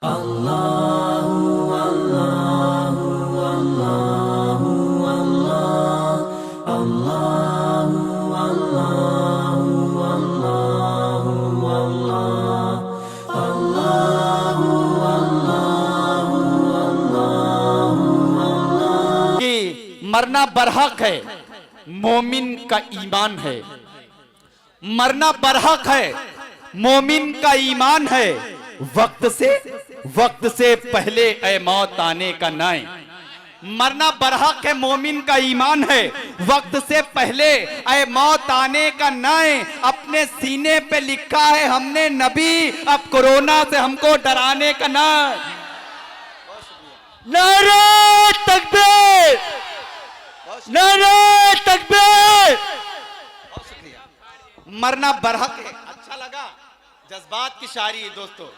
Allahu Allahu Allahu Allah Allahu Allahu Allahu Allah Allahu Allahu Allahu कि मरना बरहक है, मोमिन का ईमान है। मरना बरहक है, मोमिन का ईमान है। वक्त से पहले ए मौत आने का नाय। मरना बरहक है, मोमिन का ईमान है। वक्त से पहले ए मौत आने का नाय। अपने सीने पे लिखा है हमने नबी, अब कोरोना से हमको डराने का नाय। नारे तकबीर, नारे तकबीर। मरना बरहक है। अच्छा लगा, जज्बात की शायरी है दोस्तों,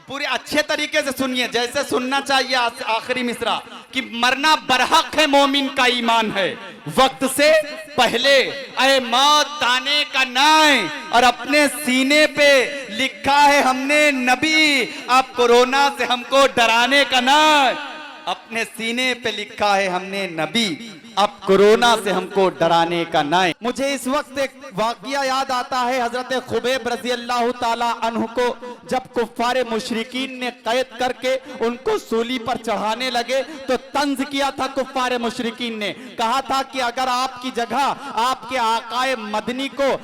पूरे अच्छे तरीके से सुनिए जैसे सुनना चाहिए। आखिरी मिसरा कि मरना बरहक है, मोमिन का ईमान है। वक्त से पहले ऐ मौत आने का नाय, और अपने सीने पे लिखा है हमने नबी, अब कोरोना से हमको डराने का नाय। अपने सीने पे लिखा है हमने नबी, अब कोरोना से हमको डराने का नाय। मुझे इस वक्त एक वाकया याद आता है हजरत खुबैब रजी अल्लाह ताला अन्हु को, जब कुफ्फारे मुशरिकीन ने कैद करके उनको सूली पर चढ़ाने लगे तो तंज किया था। कुफ्फारे मुशरिकीन ने कहा था कि अगर आपकी जगह आपके आकाए मदनी को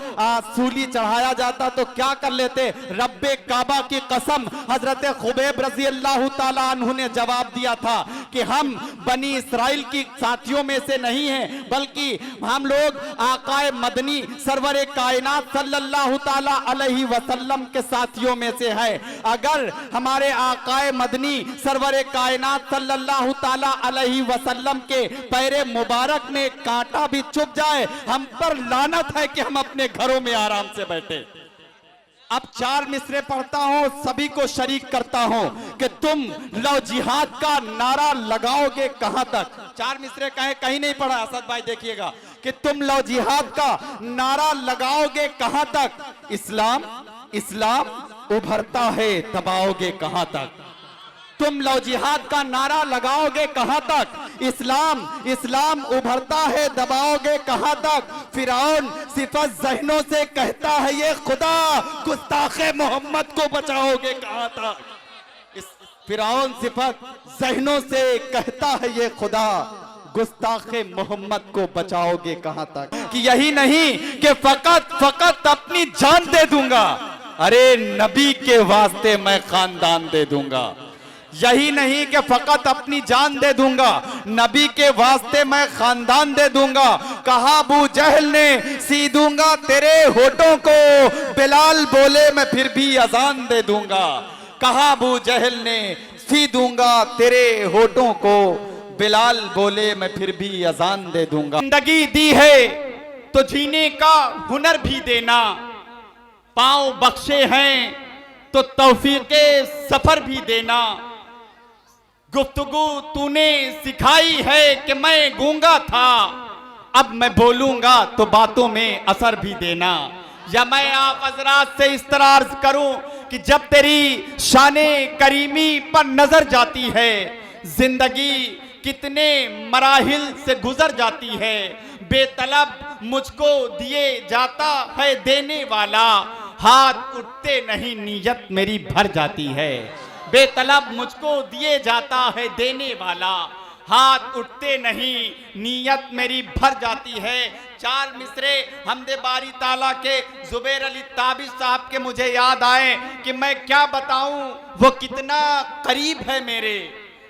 सूली चढ़ाया जाता तो क्या कर लेते। रब्बे काबा की कसम, हजरत खुबैब रजी अल्लाह ताला अन्हु ने जवाब दिया था कि हम बनी इस्राइल की साथियों में से नहीं है, बल्कि हम लोग आकाए मदनी सरवरे कायनात सल्लल्लाहु ताला अलैहि वसल्लम के साथियों में से है। अगर हमारे आकाए मदनी सरवरे कायनात सल्लल्लाहु ताला अलैहि वसल्लम के पैरे मुबारक में कांटा भी चुभ जाए, हम पर लानत है कि हम अपने घरों में आराम से बैठे। अब 4 मिसरे पढ़ता हूं, सभी को शरीक करता हूं कि तुम लो जिहाद का नारा लगाओगे कहां तक। 4 मिसरे कहीं नहीं पढ़ा असद भाई, देखिएगा कि तुम लो जिहाद का नारा लगाओगे कहां तक। इस्लाम उभरता है, दबाओगे कहां तक। तुम लो जिहाद का नारा लगाओगे कहां तक। इस्लाम उभरता है, दबाओगे कहां तक। फिरौन सिफत जहनों से कहता है ये खुदा, गुस्ताखे मोहम्मद को बचाओगे कहां तक। फिरौन सिफत जहनों से कहता है ये खुदा, गुस्ताखे मोहम्मद को बचाओगे कहां तक। कि यही नहीं कि फकत अपनी जान दे दूंगा, अरे नबी के वास्ते मैं खानदान दे दूंगा। यही नहीं कि फकत अपनी जान दे दूंगा, नबी के वास्ते मैं खानदान दे दूंगा। कहा अबू जहल ने सी दूंगा तेरे होठों को, बिलाल बोले मैं फिर भी अजान दे दूंगा। कहा अबू जहल ने सी दूंगा तेरे होठों को, बिलाल बोले मैं फिर भी अजान दे दूंगा। जिंदगी दी है तो जीने का हुनर भी देना, पांव बख्शे हैं तो तौफीके सफर भी देना। गुफ्तगू तूने सिखाई है कि मैं गूंगा था, अब मैं बोलूंगा तो बातों में असर भी देना। या मैं आप हजरात से इस तरह अर्ज करूं कि जब तेरी शाने करीमी पर नजर जाती है, जिंदगी कितने मराहिल से गुजर जाती है। बेतलब मुझको दिए जाता है देने वाला, हाथ उठते नहीं नीयत मेरी भर जाती है। बेतलब मुझको दिए जाता है देने वाला, हाथ उठते नहीं नीयत मेरी भर जाती है। 4 मिसरे हमदे बारी ताला के जुबैर अली ताबिश साहब के मुझे याद आए कि मैं क्या बताऊं, वो कितना करीब है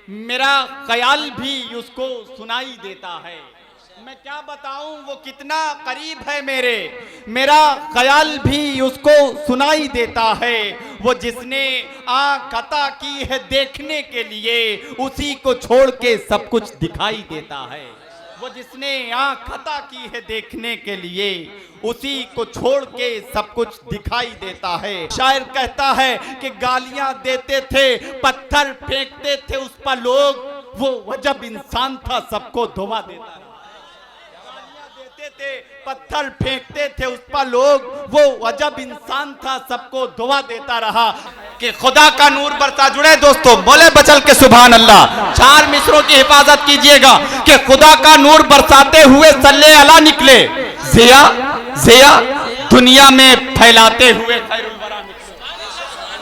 मेरा ख्याल भी उसको सुनाई देता है। मैं क्या बताऊं वो कितना करीब है मेरा ख्याल भी उसको सुनाई देता है। वो जिसने आँख अता की है देखने के लिए, उसी को छोड़ के सब कुछ दिखाई देता है। वो जिसने आँख अता की है देखने के लिए, उसी को छोड़ के सब कुछ दिखाई देता है। शायर कहता है कि गालियां देते थे, पत्थर फेंकते थे उस पर लोग, वो अजब इंसान था सबको धोवा देता था। थे, पत्थर फेंकते थे उस पर लोग, वो अजब इंसान था सबको दुआ देता रहा। कि खुदा का नूर बरसा। जुड़े दोस्तों, बोले बचल के सुभान अल्लाह। 4 मिसरों की हिफाजत कीजिएगा कि खुदा का नूर बरसाते हुए सल्ले अला निकले, जिया जिया दुनिया में फैलाते हुए खैरुल वरा निकले।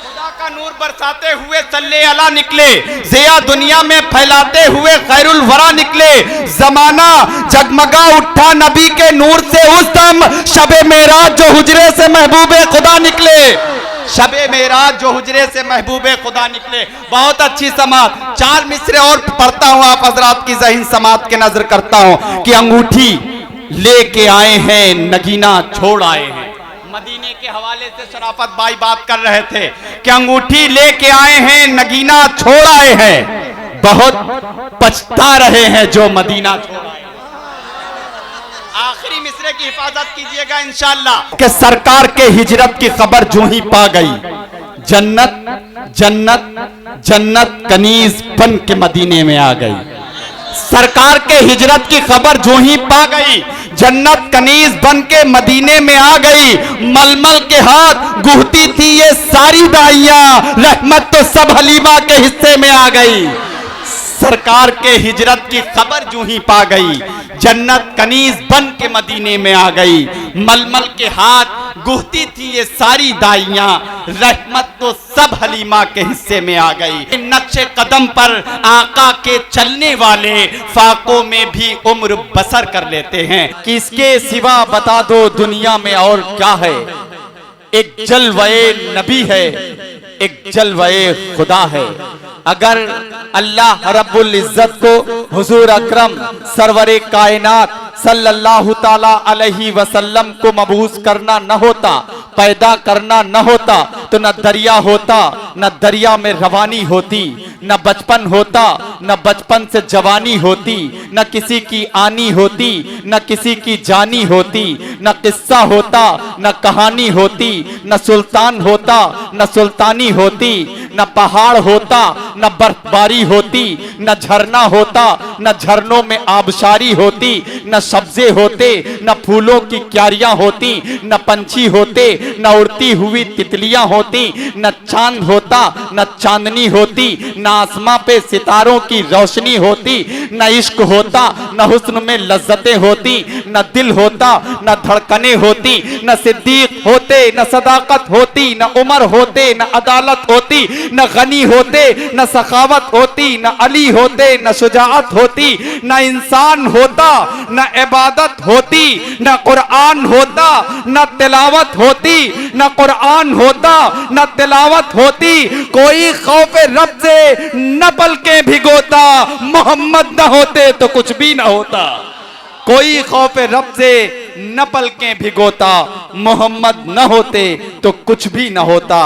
खुदा का नूर बरसाते हुए सल्ले अला निकले, जिया दुनिया में फैलाते हुए खैरुल वरा निकले। जमाना जगमगा उठा नबी के नूर से उस दम, शबे मेराज जो हुजरे से महबूबे खुदा निकले, शबे मेराज जो हुजरे से महबूबे खुदा निकले। बहुत अच्छी समात। 4 मिसरे और पढ़ता हूं, आप हजरात की ज़हीन समात के नजर करता हूं कि अंगूठी लेके आए हैं, नगीना छोड़ आए हैं। मदीने के हवाले से शराफत भाई बात कर रहे थे कि अंगूठी लेके आए हैं, नगीना छोड़ आए हैं, बहुत पछता रहे हैं जो मदीना छोड़ आए। आखिरी मिसरे की हिफाजत कीजिएगा इंशाअल्लाह कि सरकार के हिजरत की खबर जो ही पा गई, जन्नत जन्नत जन्नत कनीज बन के मदीने में आ गई। सरकार के हिजरत की खबर जो ही पा गई, जन्नत कनीज बन के मदीने में आ गई। मलमल के हाथ गुहती थी ये सारी दाइयां, रहमत तो सब हलीमा के हिस्से में आ गई। सरकार के हिजरत की खबर जो ही पा गई, जन्नत कनीज बन के मदीने में आ गई। मलमल के हाथ गुहती थी ये सारी दाइयां, रहमत तो सब हलीमा के हिस्से में आ गई। नक्शे कदम पर आका के चलने वाले फाकों में भी उम्र बसर कर लेते हैं कि इसके सिवा बता दो दुनिया में और क्या है। एक जलवे नबी है, एक जलवे खुदा है। अगर अल्लाह रब्बुल इज्जत को हुजूर अकरम सरवरे कायनात सल्लल्लाहु ताला अलैहि वसल्लम को मबूस करना न होता, पैदा करना न होता, तो न दरिया होता, न दरिया में रवानी होती, न बचपन होता, न बचपन से जवानी होती, न किसी की आनी होती, न किसी की जानी होती, न किस्सा होता, न कहानी होती, न सुल्तान होता, न सुल्तानी होती, न पहाड़ होता, न बर्फबारी होती, न झरना होता, न झरनों में आबशारी होती, न सब्जे होते, न फूलों की क्यारियां होती, न पंछी होते, न उड़ती हुई तितलियां होती, न चांद होता, न चांदनी होती, न आसमां पे सितारों की रोशनी होती, न इश्क होता, न हुस्न में लज्जतें होती, न दिल होता, न धड़कनें होती, न सिद्दीक होते, न सदाकत होती, न उमर होते, न अदालत होती, न गनी होते, न सखावत होती, न अली होते, न शुजाअत होती, न इंसान होता, न इबादत होती, न कुरान होता, न तिलावत होती, न कुरान होता, न तिलावत होती। कोई खौफ रब से न पलकें भिगोता, मोहम्मद न होते तो कुछ भी न होता। कोई खौफ रब से न पलकें भिगोता, मोहम्मद न होते तो कुछ भी न होता।